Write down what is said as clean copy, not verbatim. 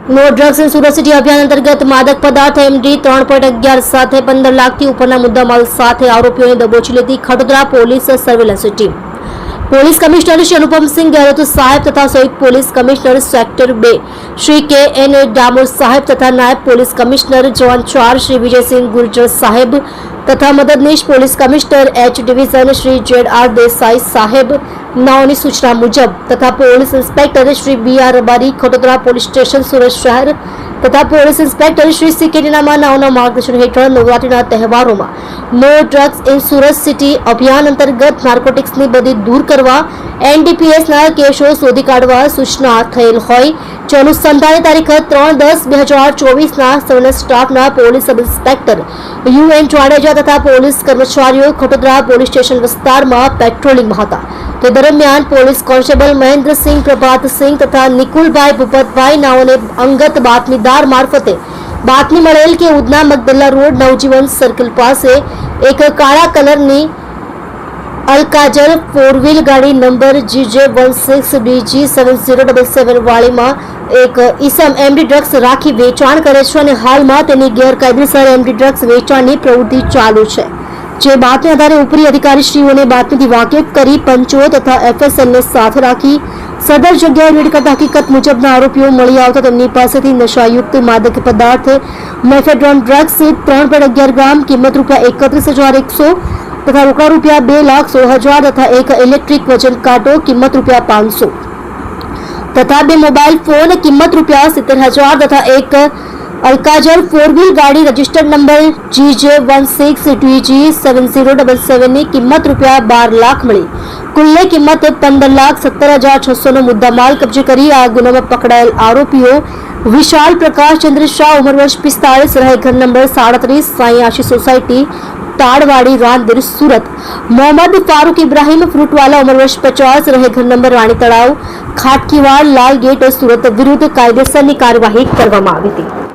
No drugs in Surat city અભિયાન અંતર્ગત માદક પદાર્થ એમડી 3.11 સાથે 15 લાખથી ઉપરના મુદ્દામાલ સાથે આરોપીઓને દબોચી લેતી Khadodara police surveillance team police commissioner Shri Anupamsinh Gehlot સાહેબ તથા સંયુક્ત police commissioner sector 2 Shri K N. Damor સાહેબ તથા નાયબ police commissioner zone 4 Shri Vijaysinh Gurjar સાહેબ તથા મદદનીશ police commissioner H division Shri Z R. Desai સાહેબ નાઓની સૂચના મુજબ તથા police inspector Shri B R. Rabari Khadodara police station Surat શહેર તથા પોલીસ ઇન્સ્પેક્ટર શ્રી સી.કે. નાઓના માર્ગદર્શન હેઠળ નવરાત્રીના તહેવારોમાં no drugs in Surat city અભિયાન અંતર્ગત નાર્કોટિક્સની બધી દૂર કરવા એનડીપીએસના કેસો શોધી કાઢવા સૂચના થયેલ હોય જે અનુસંધાને તારીખ 3/10/2024ના સૌના સ્ટાફના પોલીસ સબ ઇન્સ્પેક્ટર યુ.એન. જાડેજા તથા પોલીસ કર્મચારીઓ ખડોદરા પોલીસ સ્ટેશન વિસ્તારમાં પેટ્રોલિંગમાં હતા તે દરમિયાન પોલીસ કોન્સ્ટેબલ મહેન્દ્રસિંહ પ્રભાતસિંહ તથા નિકુલભાઈ ભૂપતભાઈ નાઓને અંગત બાતમીદાર મારફતે બાતમી મળેલ કે ઉધના મગદલ્લા રોડ નવજીવન સર્કલ પાસે એક કાળા કલરની અલકાજર 4 વ્હીલ ગાડી નંબર GJ16DG7077 વાળીમાં એક ઈસમ એમડી ડ્રગ્સ રાખી વેચાણ કરે છે અને હાલમાં તેની ગેરકાયદેસર એમડી ડ્રગ્સ વેચાણની પ્રવૃત્તિ ચાલુ છે જે બાતમી આધારે ઉપરી અધિકારીશ્રીઓને બાતમીથી વાકેફ કરી પંચો તથા એફએસએલને સાથે રાખી સદર જગ્યાએ રેડ કરતા હકીકત મુજબના આરોપીઓ મળી આવતા તેમની પાસેથી નશાયુક્ત માદક પદાર્થ મેફેડ્રોન ડ્રગ્સ 3.11 ગ્રામ કિંમત ₹31,100 તથા રોકડા ₹2,16,000 તથા એક ઇલેક્ટ્રિક વજન કાંટો કિંમત ₹500 તથા 2 મોબાઈલ ફોન કિંમત ₹70,000 તથા એક અલકાજર 4 વ્હીલ ગાડી રજિસ્ટર્ડ નંબર GJ16DG7077 ની કિંમત ₹12 લાખ મળી કુલ્લે કિંમત 15,17,600 નો મુદ્દામાલ કબજે કરી આ ગુનામાં પકડાયેલ આરોપીઓ વિશાલ પ્રકાશ ચંદ્ર શાહ ઉંમર વર્ષ 45 રહે ઘર નંબર 37 સાઈ આશી સોસાયટી તાડવાડી રાંદેર સુરત મોહમ્મદ ફારૂક ઇબ્રાહિમ ફ્રૂટવાલા ઉંમર વર્ષ 50 રહે ઘર નંબર રાણી તળાવ ખાટકીવાડ લાલ ગેટ સુરત વિરુદ્ધ કાયદેસરની કાર્યવાહી કરવામાં આવી હતી।